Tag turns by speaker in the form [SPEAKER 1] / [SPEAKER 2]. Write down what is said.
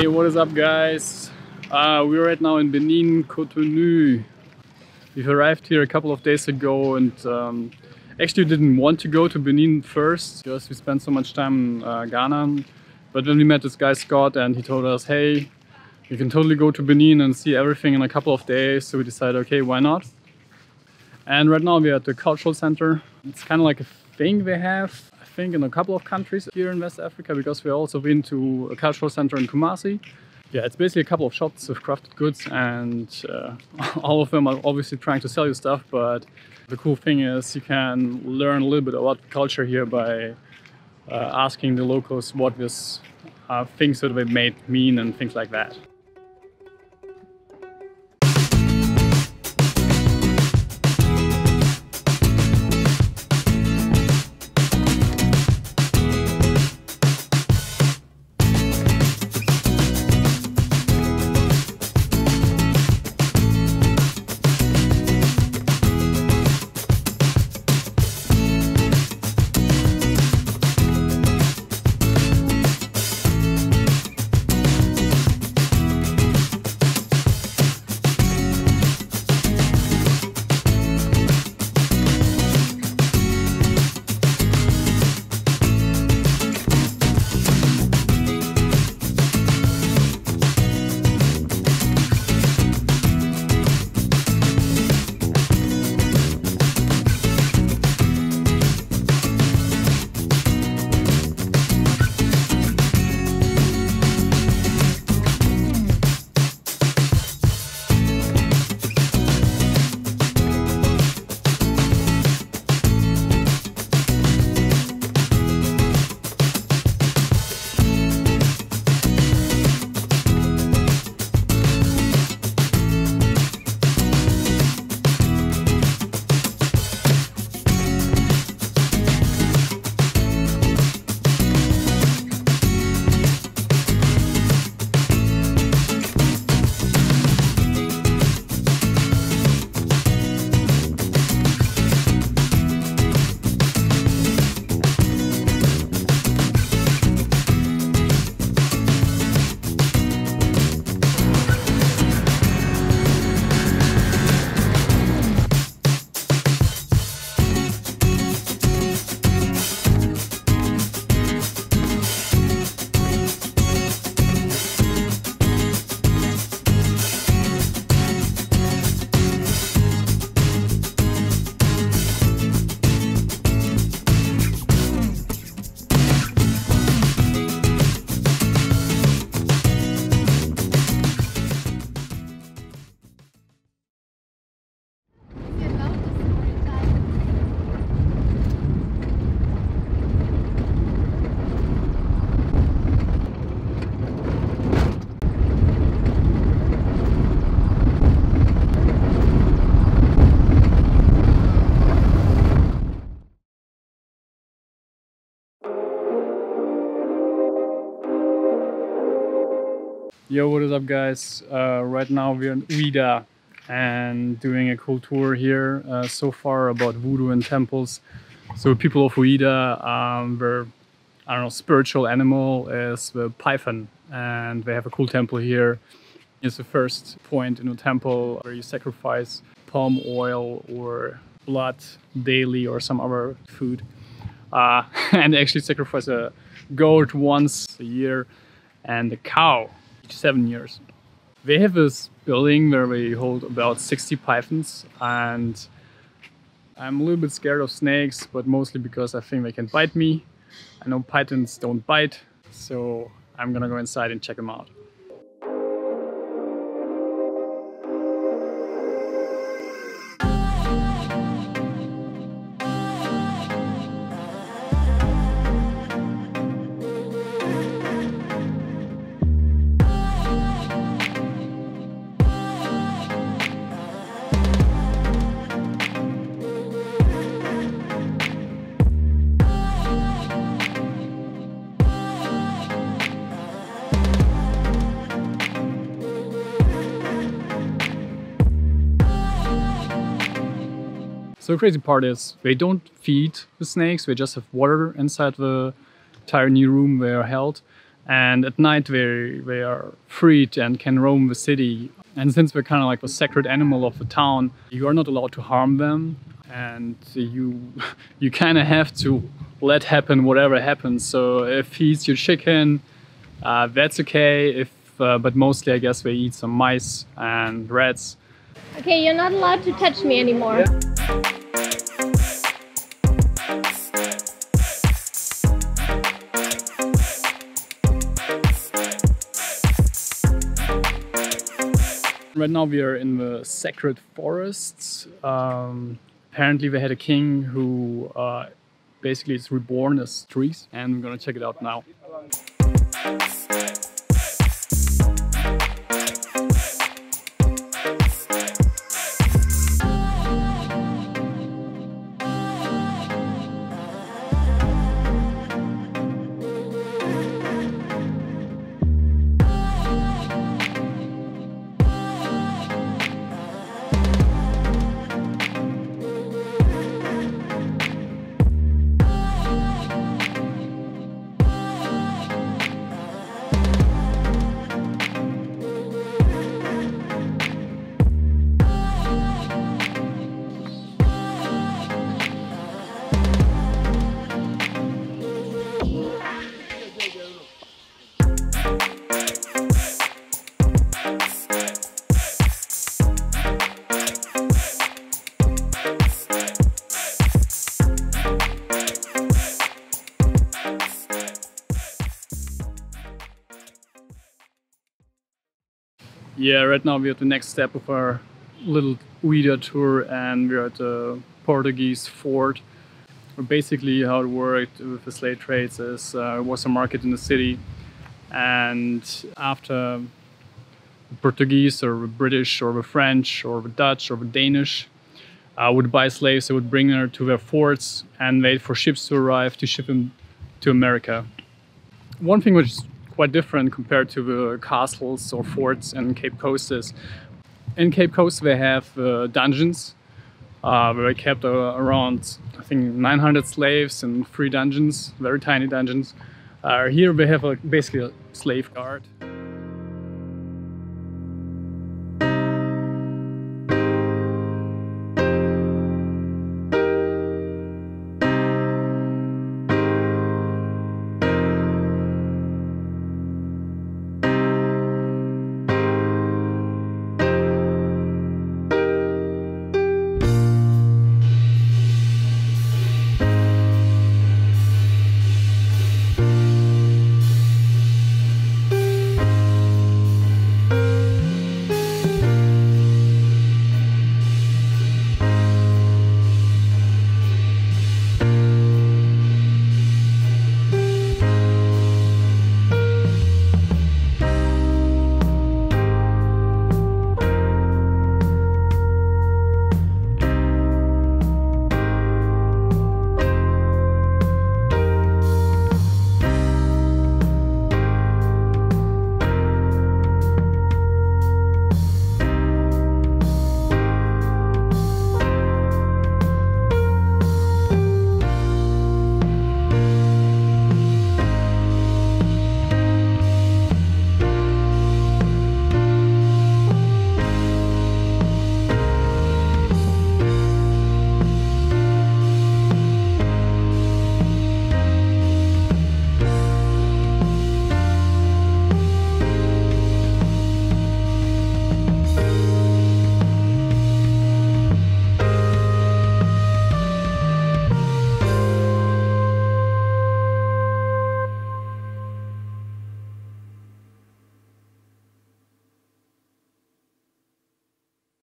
[SPEAKER 1] Hey, what is up, guys? We're right now in Benin, Cotonou. We've arrived here a couple of days ago and actually didn't want to go to Benin first because we spent so much time in Ghana. But then we met this guy Scott and he told us, hey, you can totally go to Benin and see everything in a couple of days. So we decided, okay, why not? And right now we're at the cultural center. It's kind of like a thing they have, I think, in a couple of countries here in West Africa, because we've also been to a cultural center in Kumasi. Yeah, it's basically a couple of shops with crafted goods, and all of them are obviously trying to sell you stuff, but the cool thing is you can learn a little bit about the culture here by asking the locals what this things that they made mean and things like that. Yo, what is up, guys? Right now we're in Ouidah and doing a cool tour here so far about voodoo and temples. So people of Ouidah, their, I don't know, spiritual animal is the python, and they have a cool temple here. It's the first point in a temple where you sacrifice palm oil or blood daily or some other food, and actually sacrifice a goat once a year and a cow 7 years. They have this building where they hold about 60 pythons, and I'm a little bit scared of snakes, but mostly because I think they can bite me. I know pythons don't bite, so I'm gonna go inside and check them out. So the crazy part is they don't feed the snakes, they just have water inside the tiny room they are held. and at night they are freed and can roam the city. And since we're kind of like the sacred animal of the town, you are not allowed to harm them, and you kind of have to let happen whatever happens. So if he eats your chicken, that's okay. If but mostly I guess they eat some mice and rats.
[SPEAKER 2] Okay, you're not allowed to touch me anymore.
[SPEAKER 1] Yeah. Right now we are in the sacred forests. Apparently they had a king who basically is reborn as trees, and we're gonna check it out now. Yeah, right now we're at the next step of our little Ouidah tour, and we're at the Portuguese fort. Basically how it worked with the slave trades is it was a market in the city, and after the Portuguese or the British or the French or the Dutch or the Danish would buy slaves, they would bring them to their forts and wait for ships to arrive to ship them to America. One thing which is quite different compared to the castles or forts in Cape Coast is, in Cape Coast they have dungeons where they kept around, I think, 900 slaves in 3 dungeons, very tiny dungeons. Here they have basically a slave guard.